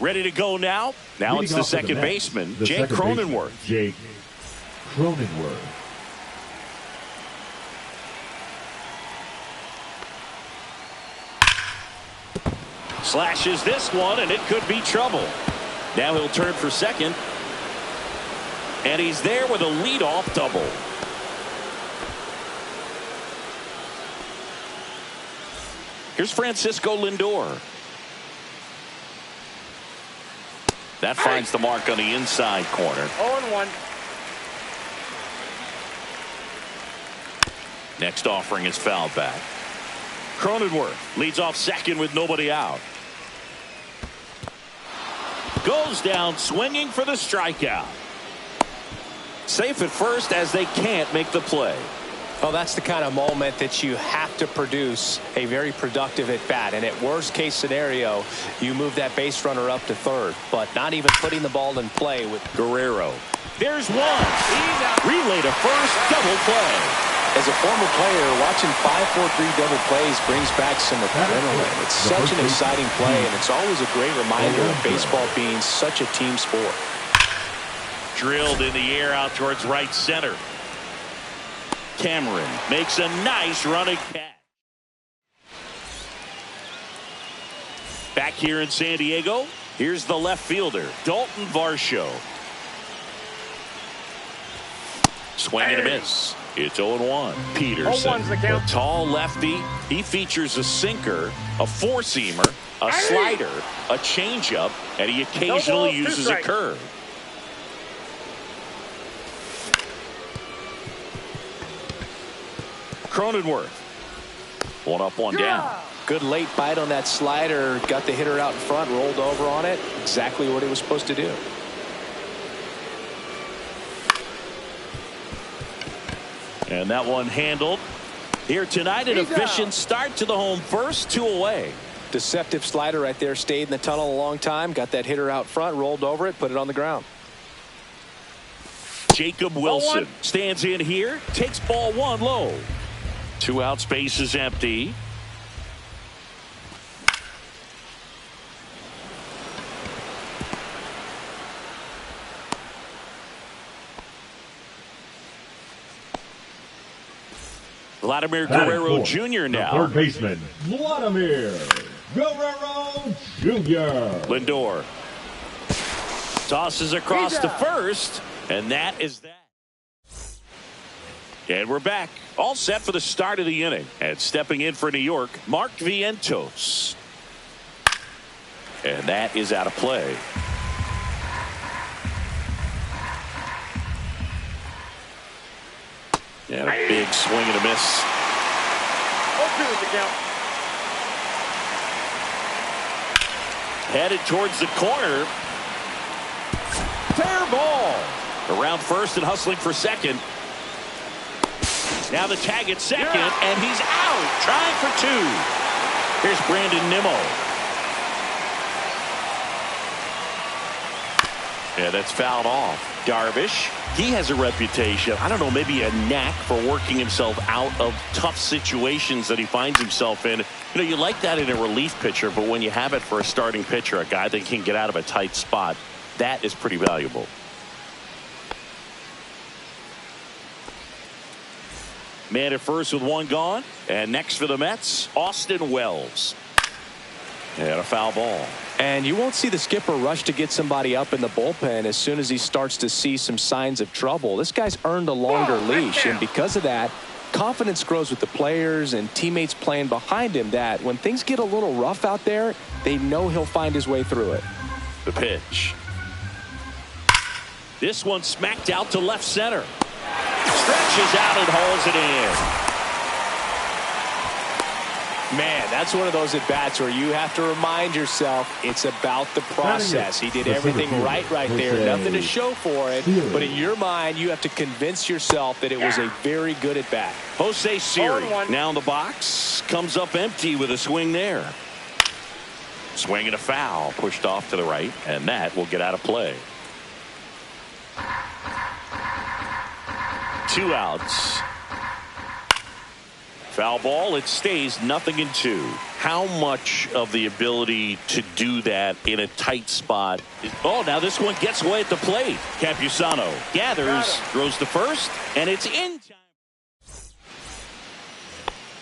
Ready to go now. Now it's the second baseman, Jake Cronenworth. Jake Cronenworth. Slashes this one, and it could be trouble. Now he'll turn for second. And he's there with a leadoff double. Here's Francisco Lindor. That finds the mark on the inside corner. 0-1. Next offering is fouled back. Cronenworth leads off second with nobody out. Goes down swinging for the strikeout. Safe at first as they can't make the play. Well, that's the kind of moment that you have to produce a very productive at bat. And at worst case scenario, you move that base runner up to third, but not even putting the ball in play with Guerrero. There's one. Relay to first, double play. As a former player, watching 5-4-3 double plays brings back some adrenaline. It's such an exciting play, and it's always a great reminder of baseball being such a team sport. Drilled in the air out towards right center. Cameron makes a nice running catch. Back here in San Diego, here's the left fielder, Dalton Varsho. Swing and a miss. It's 0-1. Peterson, a tall lefty. He features a sinker, a four-seamer, a slider, a changeup, and he occasionally uses a curve. Cronenworth. One up, one down. Good late bite on that slider. Got the hitter out in front, rolled over on it. Exactly what he was supposed to do. And that one handled. Here tonight, an efficient start to the home first, 2 away. Deceptive slider right there. Stayed in the tunnel a long time. Got that hitter out front, rolled over it, put it on the ground. Jacob Wilson stands in here, takes ball 1 low. 2 outs, base is empty. Vladimir Guerrero Jr. now. Third baseman, Vladimir Guerrero Jr. Lindor tosses across to first, and that is that. And we're back. All set for the start of the inning. And stepping in for New York, Mark Vientos. And that is out of play. And a big swing and a miss. 0-2 is the count. Headed towards the corner. Fair ball. Around first and hustling for second. Now the tag at second, and he's out. Trying for 2. Here's Brandon Nimmo. Yeah, that's fouled off. Darvish, he has a reputation, I don't know, maybe a knack for working himself out of tough situations that he finds himself in. You know, you like that in a relief pitcher, but when you have it for a starting pitcher, a guy that can get out of a tight spot, that is pretty valuable. Man at first with 1 gone. And next for the Mets, Austin Wells. And a foul ball. And you won't see the skipper rush to get somebody up in the bullpen as soon as he starts to see some signs of trouble. This guy's earned a longer leash, and because of that, confidence grows with the players and teammates playing behind him, that when things get a little rough out there, they know he'll find his way through it. The pitch. This one smacked out to left center. Stretches out and hauls it in. Man, that's one of those at-bats where you have to remind yourself it's about the process. He did everything right there. Nothing to show for it. But in your mind, you have to convince yourself that it was a very good at-bat. Jose Siri now in the box. Comes up empty with a swing there. Swing and a foul. Pushed off to the right. And that will get out of play. 2 outs. Foul ball. It stays 0-2. How much of the ability to do that in a tight spot? Now this one gets away at the plate. Campusano gathers, throws to first, and it's in time.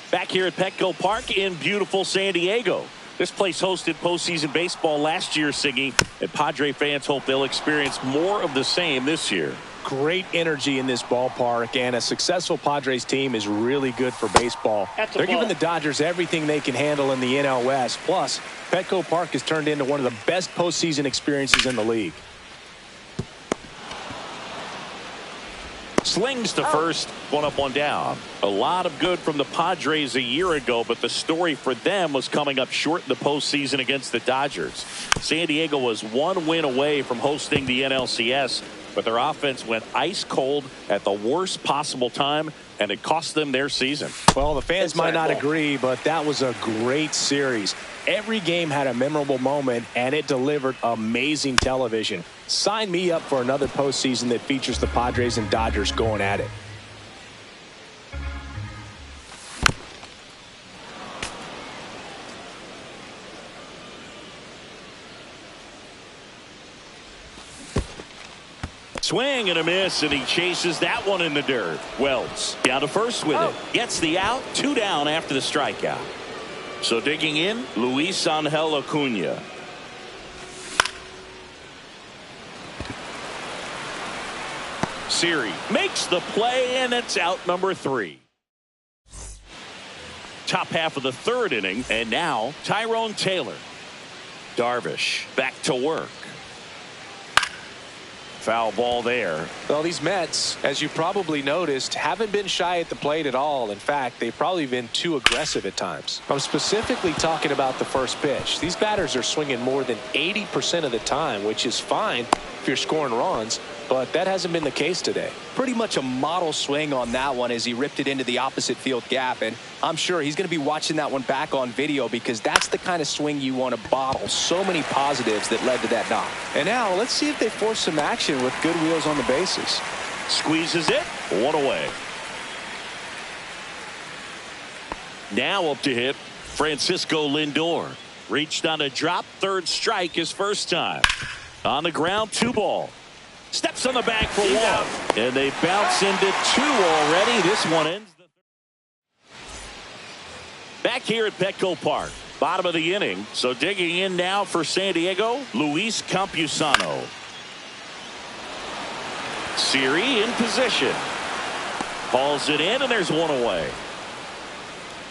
Back here at Petco Park in beautiful San Diego. This place hosted postseason baseball last year, Siggy, and Padre fans hope they'll experience more of the same this year. Great energy in this ballpark, and a successful Padres team is really good for baseball. They're giving the Dodgers everything they can handle in the NL West. Plus, Petco Park has turned into one of the best postseason experiences in the league. Slings to first, one up, one down. A lot of good from the Padres a year ago, but the story for them was coming up short in the postseason against the Dodgers. San Diego was one win away from hosting the NLCS, but their offense went ice cold at the worst possible time, and it cost them their season. Well, the fans might not agree, but that was a great series. Every game had a memorable moment, and it delivered amazing television. Sign me up for another postseason that features the Padres and Dodgers going at it. Swing and a miss, and he chases that one in the dirt. Wells down to first with it. Gets the out. 2 down after the strikeout. So digging in, Luis Angel Acuna. Siri makes the play, and it's out number 3. Top half of the third inning, and now Tyrone Taylor. Darvish back to work. Foul ball there. Well, these Mets, as you probably noticed, haven't been shy at the plate at all. In fact, they've probably been too aggressive at times. I'm specifically talking about the first pitch. These batters are swinging more than 80% of the time, which is fine if you're scoring runs, but that hasn't been the case today. Pretty much a model swing on that one as he ripped it into the opposite field gap, and I'm sure he's going to be watching that one back on video because that's the kind of swing you want to bottle. So many positives that led to that knock. And now let's see if they force some action with good wheels on the bases. Squeezes it, 1 away. Now up to hit Francisco Lindor. Reached on a drop, third strike his first time. On the ground, 2 ball. Steps on the bag for 1. And they bounce into 2 already. This one ends. Back here at Petco Park. Bottom of the inning. So digging in now for San Diego, Luis Campusano. Siri in position. Hauls it in, and there's 1 away.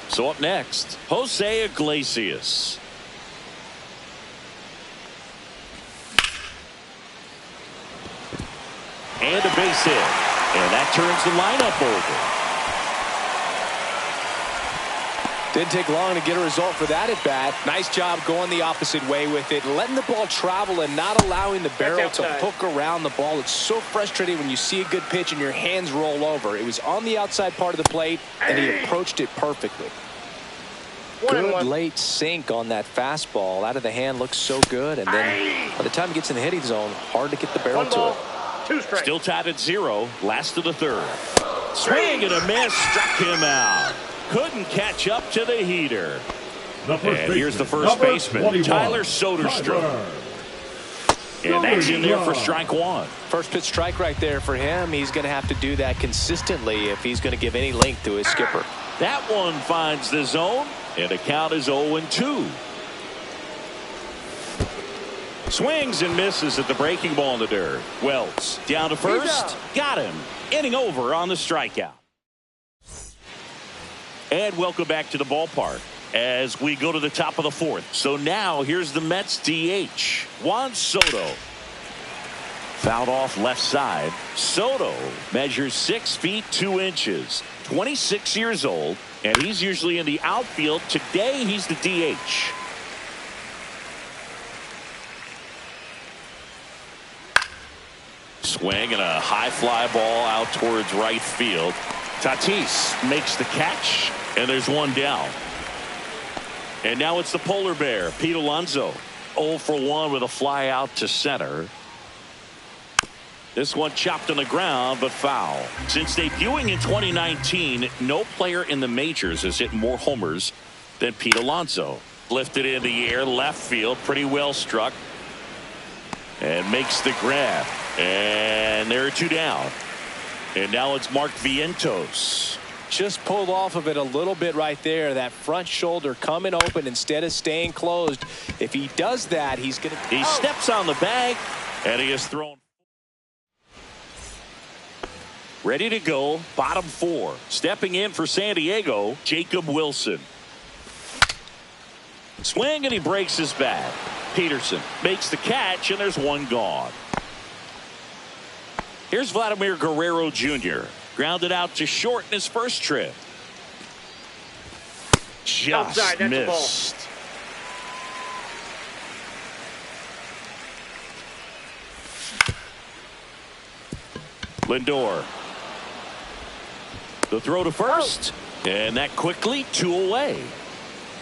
So up next, Jose Iglesias. And a base hit. And that turns the lineup over. Didn't take long to get a result for that at bat. Nice job going the opposite way with it, letting the ball travel and not allowing the barrel to hook around the ball. It's so frustrating when you see a good pitch and your hands roll over. It was on the outside part of the plate, and he approached it perfectly. Good late sink on that fastball. Out of the hand looks so good, and then by the time he gets in the hitting zone, hard to get the barrel to it. Still tied at 0. Last of the third. Swing and a miss. Struck him out. Couldn't catch up to the heater. And here's the first baseman, Tyler Soderstrom. And that's in there for strike 1. First pitch strike right there for him. He's going to have to do that consistently if he's going to give any length to his skipper. That one finds the zone, and the count is 0-2. Swings and misses at the breaking ball in the dirt. Wells down to first. Got him. Inning over on the strikeout. And welcome back to the ballpark as we go to the top of the 4th. So now here's the Mets DH, Juan Soto. Fouled off left side. Soto measures 6 feet 2 inches, 26 years old, and he's usually in the outfield. Today he's the DH. Swing and a high fly ball out towards right field. Tatis makes the catch, and there's 1 down. And now it's the polar bear, Pete Alonso. 0 for 1 with a fly out to center. This one chopped on the ground, but foul. Since debuting in 2019, no player in the majors has hit more homers than Pete Alonso. Lifted in the air, left field, pretty well struck. And makes the grab. And there are two down. And now it's Mark Vientos. Just pulled off of it a little bit right there. That front shoulder coming open instead of staying closed. If he does that, he's going to... He steps on the bag, and he is thrown. Ready to go, bottom four. Stepping in for San Diego, Jacob Wilson. Swing, and he breaks his bat. Peterson makes the catch, and there's one gone. Here's Vladimir Guerrero Jr. Grounded out to short in his first trip. Just Outside, that's a ball. missed. Lindor. The throw to first. And that quickly, two away.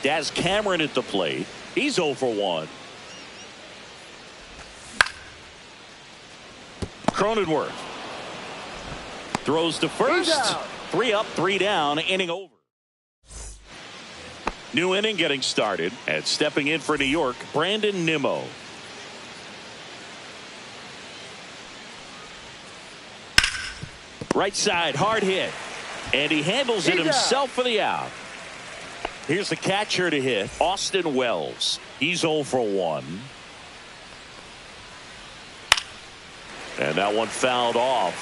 Daz Cameron at the plate. He's 0 for 1. Cronenworth throws to first. 3 up, 3 down, inning over. New inning getting started, and stepping in for New York, Brandon Nimmo. Right side, hard hit, and he handles it himself for the out. Here's the catcher to hit, Austin Wells. He's 0 for 1. And that one fouled off.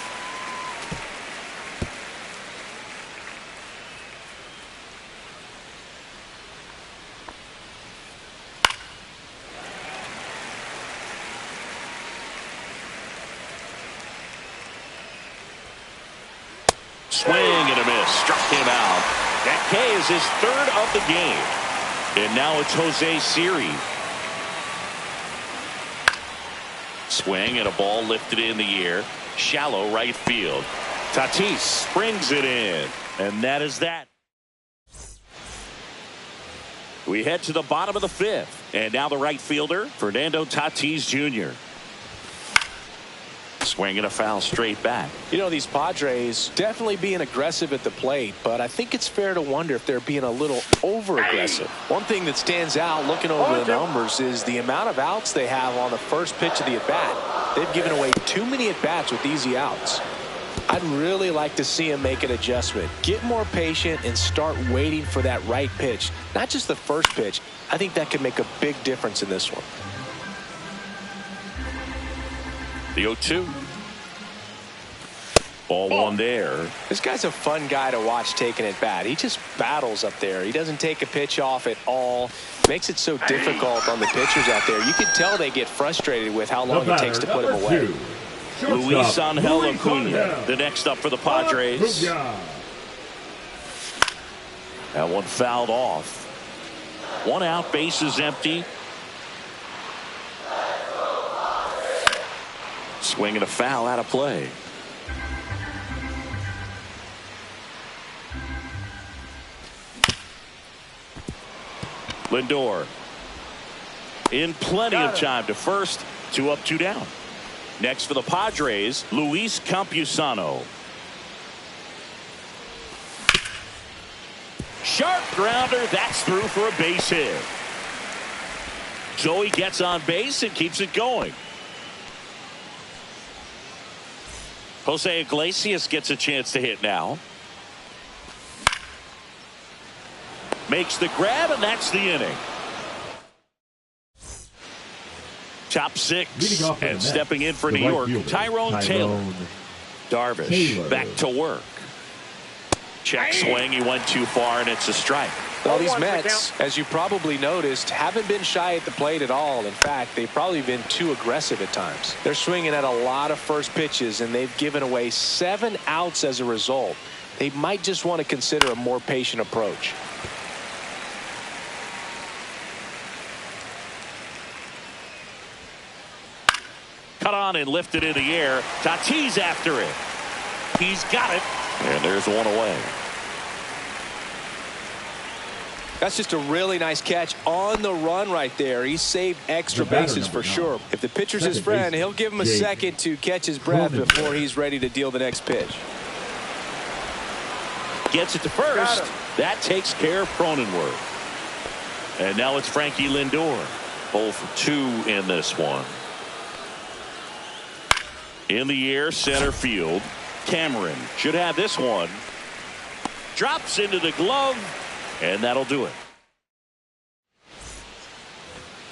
Swing and a miss. Struck him out. That K is his 3rd of the game. And now it's Jose Siri. Swing and a ball lifted in the air. Shallow right field. Tatis springs it in. And that is that. We head to the bottom of the 5th. And now the right fielder, Fernando Tatis Jr. Swing and a foul straight back. You know, these Padres definitely being aggressive at the plate, but I think it's fair to wonder if they're being a little over-aggressive. One thing that stands out looking over the numbers is the amount of outs they have on the first pitch of the at-bat. They've given away too many at-bats with easy outs. I'd really like to see him make an adjustment. Get more patient and start waiting for that right pitch. Not just the first pitch. I think that could make a big difference in this one. The 0-2. Ball one there. This guy's a fun guy to watch taking at bat. He just battles up there. He doesn't take a pitch off at all. Makes it so difficult on the pitchers out there. You can tell they get frustrated with how long it takes to put him away. Luis Angel Acuna, the next up for the Padres. That one fouled off. 1 out, bases empty. Swing and a foul out of play. Lindor in plenty of time to first. 2 up, 2 down. Next for the Padres, Luis Campusano. Sharp grounder. That's through for a base hit. So he gets on base and keeps it going. Jose Iglesias gets a chance to hit now. Makes the grab, and that's the inning. Top 6, and stepping in for New York, Tyrone Taylor. Darvish back to work. Check swing, he went too far, and it's a strike. Well, these Mets, as you probably noticed, haven't been shy at the plate at all. In fact, they've probably been too aggressive at times. They're swinging at a lot of first pitches, and they've given away 7 outs as a result. They might just want to consider a more patient approach. Cut on and lifted in the air. Tatis after it. He's got it. And there's one away. That's just a really nice catch on the run right there. He saved extra bases for sure. If the pitcher's his friend, he'll give him a second to catch his breath before he's ready to deal the next pitch. Gets it to first. That takes care of Cronenworth. And now it's Frankie Lindor. 0 for 2 in this one. In the air, center field. Cameron should have this one. Drops into the glove, and that'll do it.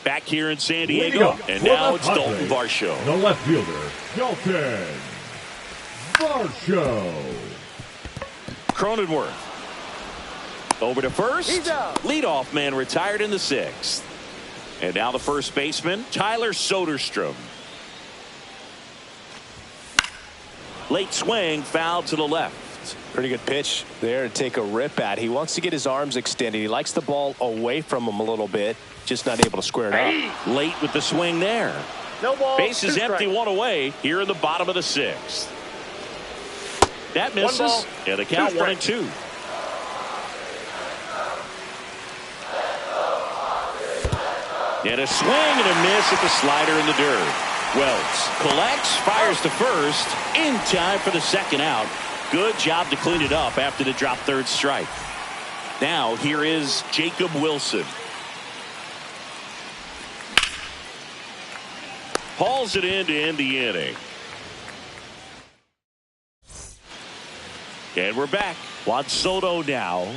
Back here in San Diego, and now it's Dalton Varsho. The left fielder, Dalton Varsho. Cronenworth. Over to first. He's out. Leadoff man retired in the 6th. And now the first baseman, Tyler Soderstrom. Late swing, foul to the left. Pretty good pitch there to take a rip at. He wants to get his arms extended. He likes the ball away from him a little bit, just not able to square it up. Late with the swing there. No ball. Base is 2 empty, strikes. 1 away here in the bottom of the 6th. That misses. 1 ball, And the count 2 1 and strikes. 2. And a swing and a miss at the slider in the dirt. Wells collects, fires to first, in time for the second out. Good job to clean it up after the drop third strike. Now here is Jacob Wilson. Hauls it in to end the inning. And we're back. Juan Soto now.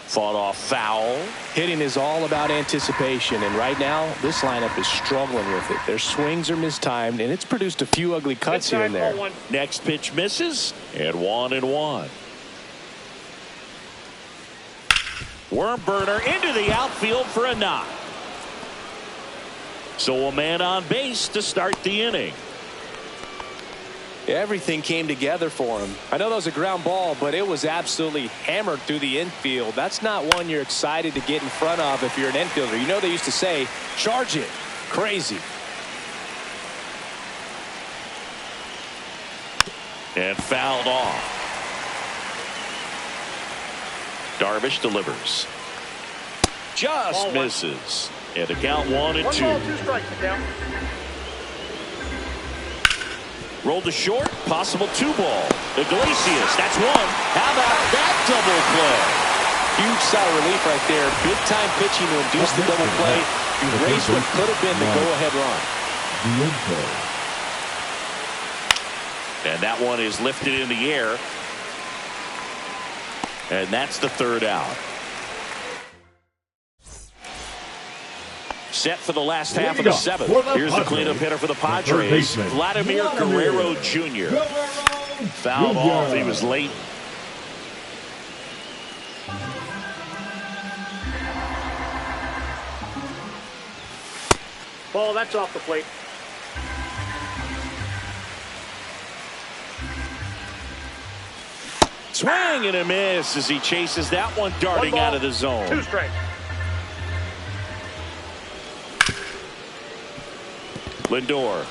Fought off foul. Hitting is all about anticipation, and right now this lineup is struggling with it. Their swings are mistimed, and it's produced a few ugly cuts here and there. Next pitch misses, and 1-1. Worm burner into the outfield for a knock. So a man on base to start the inning. Everything came together for him. I know that was a ground ball, but it was absolutely hammered through the infield. That's not one you're excited to get in front of if you're an infielder. You know they used to say, charge it. Crazy. And fouled off. Darvish delivers. Just misses. And the count 1 and 2. 1 ball, 2 strikes to count. Rolled to short, possible 2-ball. Iglesias, that's 1. How about that double play? Huge sigh of relief right there. Big time pitching to induce the double play. Erase what could have been the go-ahead run. And that one is lifted in the air. And that's the third out. Set for the last half of the 7th. Here's the cleanup hitter for the Padres, Vladimir Guerrero Jr. Fouled off. He was late. Ball, that's off the plate. Swing and a miss as he chases that one darting 1 ball, out of the zone. 2 strikes. Lindor.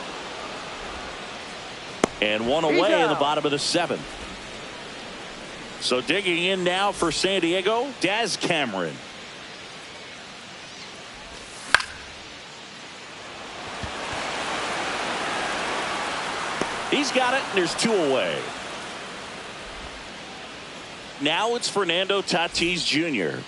And 1 away in the bottom of the 7th. So digging in now for San Diego, Daz Cameron. He's got it, and there's 2 away. Now it's Fernando Tatis Jr.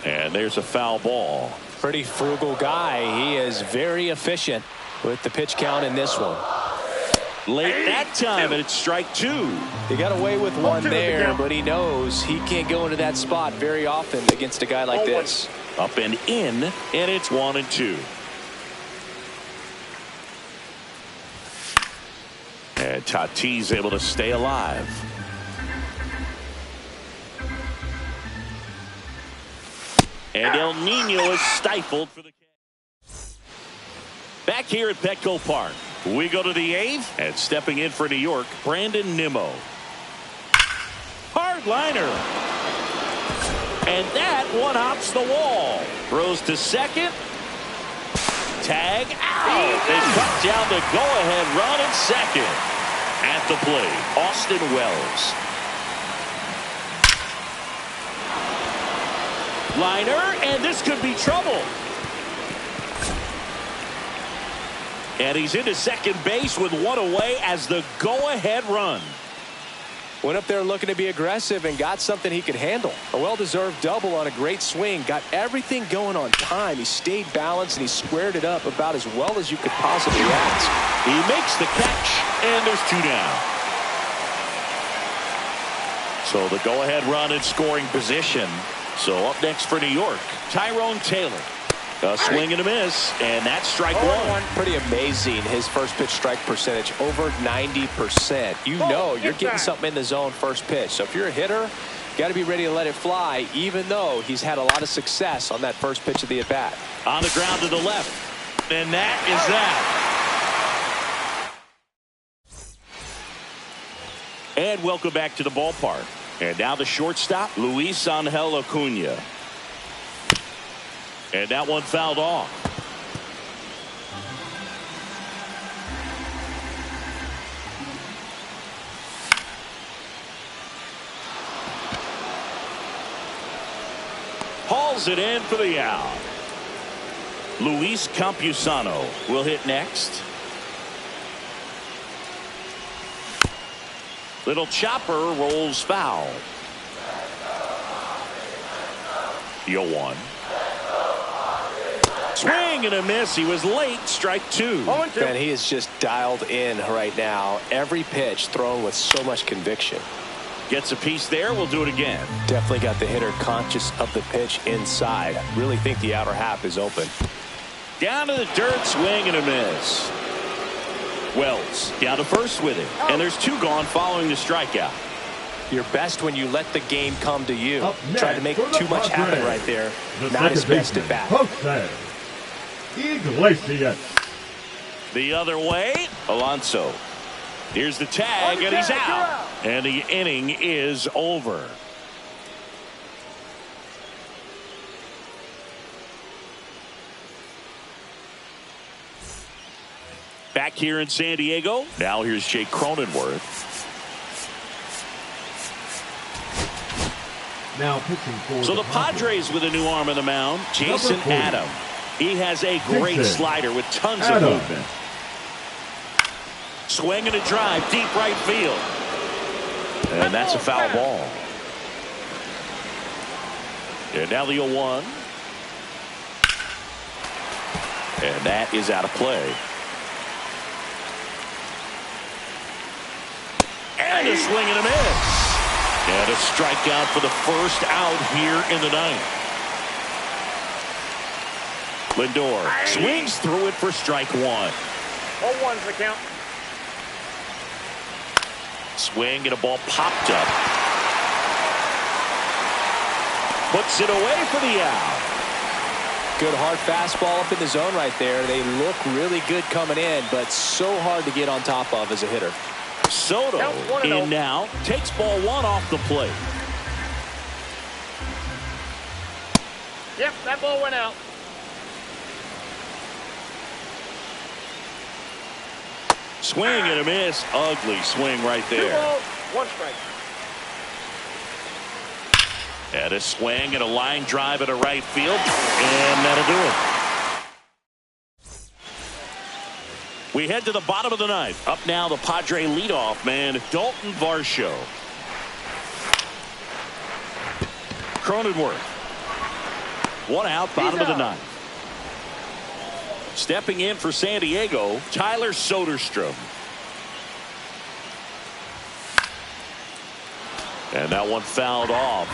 And there's a foul ball. Pretty frugal guy. He is very efficient with the pitch count in this one. Late that time, and it's strike 2. He got away with 1 there, but he knows he can't go into that spot very often against a guy like this. Up and in, and it's 1 and 2. And Tatis able to stay alive. And El Nino is stifled for the catch. Back here at Petco Park, we go to the 8th, and stepping in for New York, Brandon Nimmo. Hard liner. And that one hops the wall. Throws to second. Tag out. They cut down the go-ahead run at second. At the plate, Austin Wells. Liner, and this could be trouble. And he's into second base with one away as the go-ahead run. Went up there looking to be aggressive and got something he could handle. A well-deserved double on a great swing. Got everything going on time. He stayed balanced and he squared it up about as well as you could possibly ask. He makes the catch, and there's two down. So the go-ahead run in scoring position. So up next for New York, Tyrone Taylor. A swing and a miss, and that's strike one. Pretty amazing, his first pitch strike percentage, over 90%. You know you're getting something in the zone first pitch. So if you're a hitter, you got to be ready to let it fly, even though he's had a lot of success on that first pitch of the at-bat. On the ground to the left, and that is that. And welcome back to the ballpark. And now the shortstop, Luis Angel Acuna. And that one fouled off. Hauls it in for the out. Luis Campusano will hit next. Little chopper rolls foul. 0-1. Swing and a miss. He was late. Strike two. And he is just dialed in right now. Every pitch thrown with so much conviction. Gets a piece there. We'll do it again. Definitely got the hitter conscious of the pitch inside. Really think the outer half is open. Down to the dirt. Swing and a miss. Wells down to first with it. And there's two gone following the strikeout. You're best when you let the game come to you. Try to make too much happen right there. Not his best at bat. Jose Iglesias. The other way, Alonso. Here's the tag, and he's out. And the inning is over. Back here in San Diego. Now here's Jake Cronenworth. Now pitching for So the Padres with a new arm on the mound, Jason Adam. He has a great slider with tons of movement. Swing and a drive, deep right field. And that's a foul ball. And now the 0-1. And that is out of play. And a swing and a miss. And a strikeout for the first out here in the ninth. Lindor swings through it for strike one. 0-1's the count. Swing and a ball popped up. Puts it away for the out. Good hard fastball up in the zone right there. They look really good coming in, but so hard to get on top of as a hitter. Soto in now. Takes ball one off the plate. Yep, that ball went out. Swing and a miss. Ugly swing right 2 there. balls, 1 strike. And a swing and a line drive at a right field. And that'll do it. We head to the bottom of the ninth. Up now, the Padre leadoff man, Dalton Varsho. Cronenworth. One out, bottom of the ninth. Stepping in for San Diego, Tyler Soderstrom. And that one fouled off.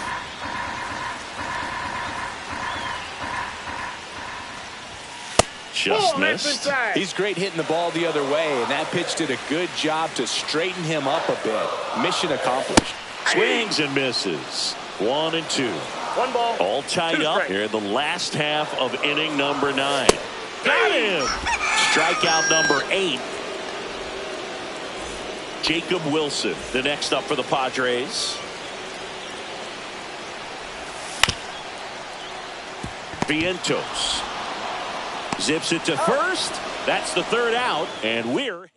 Just missed. He's great hitting the ball the other way, and that pitch did a good job to straighten him up a bit. Mission accomplished. Swings and misses. 1 and 2. 1 ball. All tied up here in the last half of inning number 9. Got him. Strikeout number 8. Jacob Wilson, the next up for the Padres. Vientos. Zips it to first. That's the third out. And we're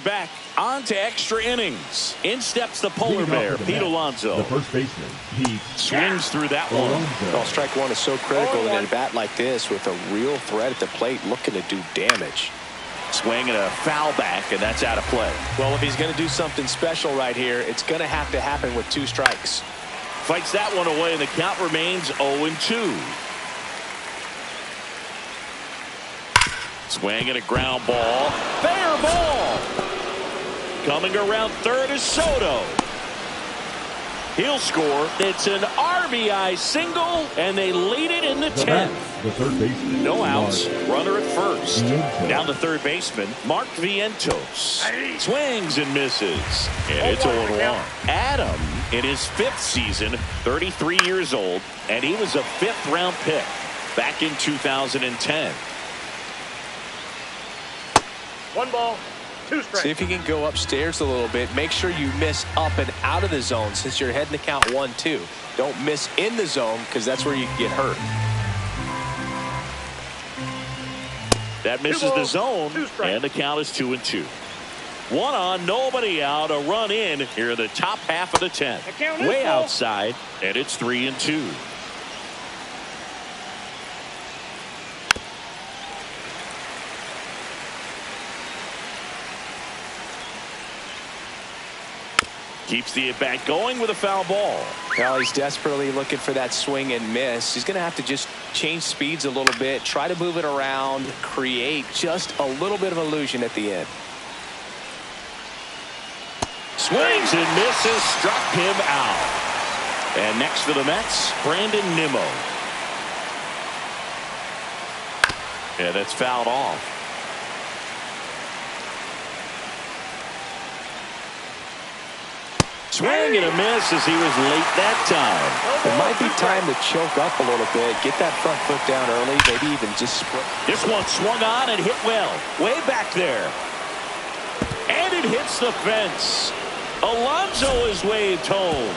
back on to extra innings. In steps the polar bear, Pete Alonso. The first baseman, Pete. Swings through that one. Well, strike one is so critical in a bat like this with a real threat at the plate looking to do damage. Swing and a foul back, and that's out of play. Well, if he's going to do something special right here, it's going to have to happen with 2 strikes. Fights that one away, and the count remains 0-2. Swing and a ground ball. Fair ball. Coming around third is Soto. He'll score. It's an RBI single, and they lead it in the 10th. The third baseman. No outs. Runner at first. Vientos. Down the third baseman, Mark Vientos. Swings and misses. And it's 0-1. Adam, in his 5th season, 33 years old, and he was a 5th-round pick back in 2010. 1 ball, 2 strikes. See if you can go upstairs a little bit. Make sure you miss up and out of the zone since you're heading to count 1-2. Don't miss in the zone because that's where you can get hurt. That misses the zone, and the count is 2-2. 1 on, nobody out, a run in here in the top half of the 10th. Way outside, and it's 3-2. Keeps the at-bat going with a foul ball. Now he's desperately looking for that swing and miss. He's going to have to just change speeds a little bit, try to move it around, create just a little bit of illusion at the end. Swings and misses, struck him out. And next for the Mets, Brandon Nimmo. Yeah, that's fouled off. Swing and a miss as he was late that time. It might be time to choke up a little bit, get that front foot down early, maybe even just split. This one swung on and hit well, way back there. And it hits the fence. Alonso is waved home.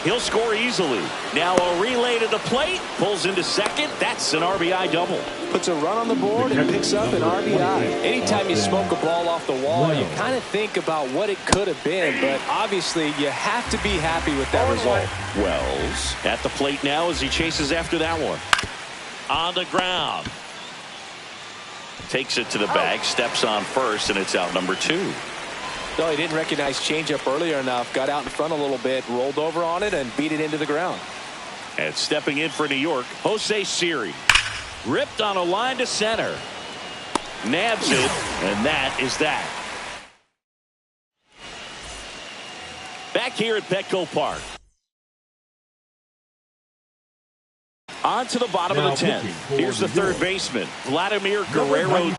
He'll score easily. Now a relay to the plate, pulls into second. That's an RBI double. Puts a run on the board and picks up an RBI. Anytime you smoke a ball off the wall, you kind of think about what it could have been, but obviously you have to be happy with that result. Wells at the plate now as he chases after that one. On the ground. Takes it to the bag, steps on first, and it's out number 2. No, he didn't recognize changeup earlier enough, got out in front a little bit, rolled over on it, and beat it into the ground. And stepping in for New York, Jose Siri. Ripped on a line to center. Nabs it, and that is that. Back here at Petco Park. On to the bottom of the 10th. Here's the third baseman, Vladimir Guerrero.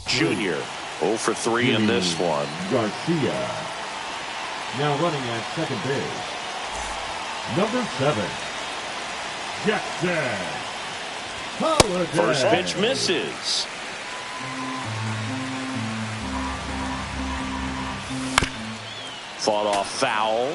Junior, 0 for 3 in this one. Garcia. Now running at second base. Number 7. Jackson Holliday. First pitch misses. Fought off foul.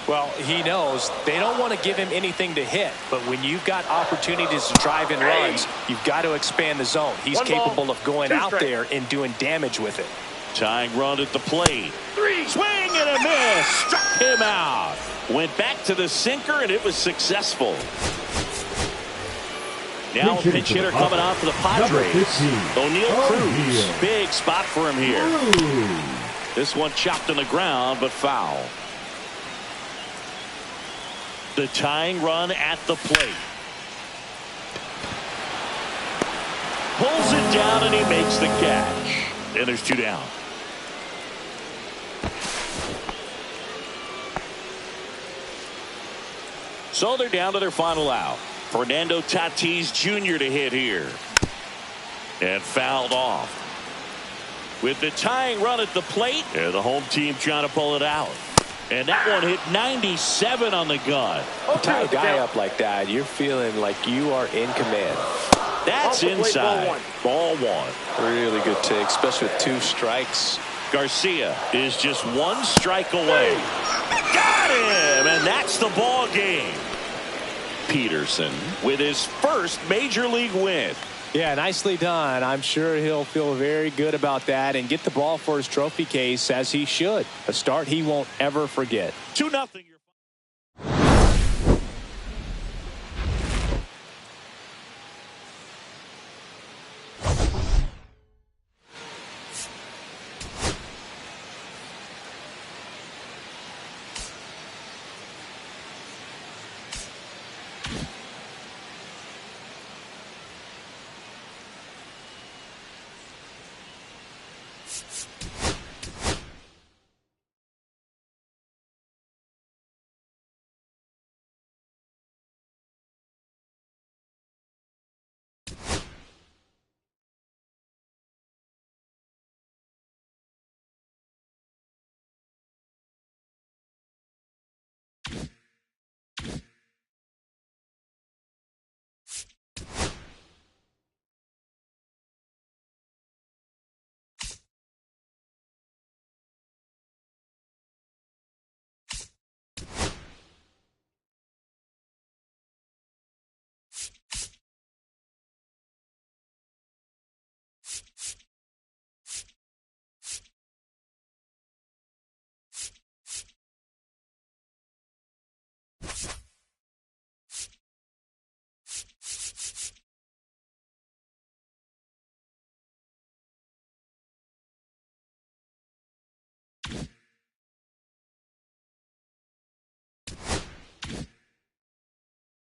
Well, he knows they don't want to give him anything to hit, but when you've got opportunities to drive in runs, you've got to expand the zone. He's capable of going out there and doing damage with it. Tying run at the plate. Swing and a miss. Struck him out. Went back to the sinker, and it was successful. Now a pinch hitter coming on for the Padres. O'Neal Cruz. Big spot for him here. This one chopped on the ground, but foul. The tying run at the plate. Pulls it down, and he makes the catch. And there's 2 down. So they're down to their final out. Fernando Tatis Jr. to hit here. And fouled off. With the tying run at the plate, and the home team trying to pull it out. And that one hit 97 on the gun. Tie a guy up like that, you're feeling like you are in command. That's inside. Ball 1. Really good take, especially with 2 strikes. Garcia is just one strike away. Got him, and that's the ball game. Peterson with his first major league win. Yeah, nicely done. I'm sure he'll feel very good about that and get the ball for his trophy case, as he should. A start he won't ever forget. 2-0.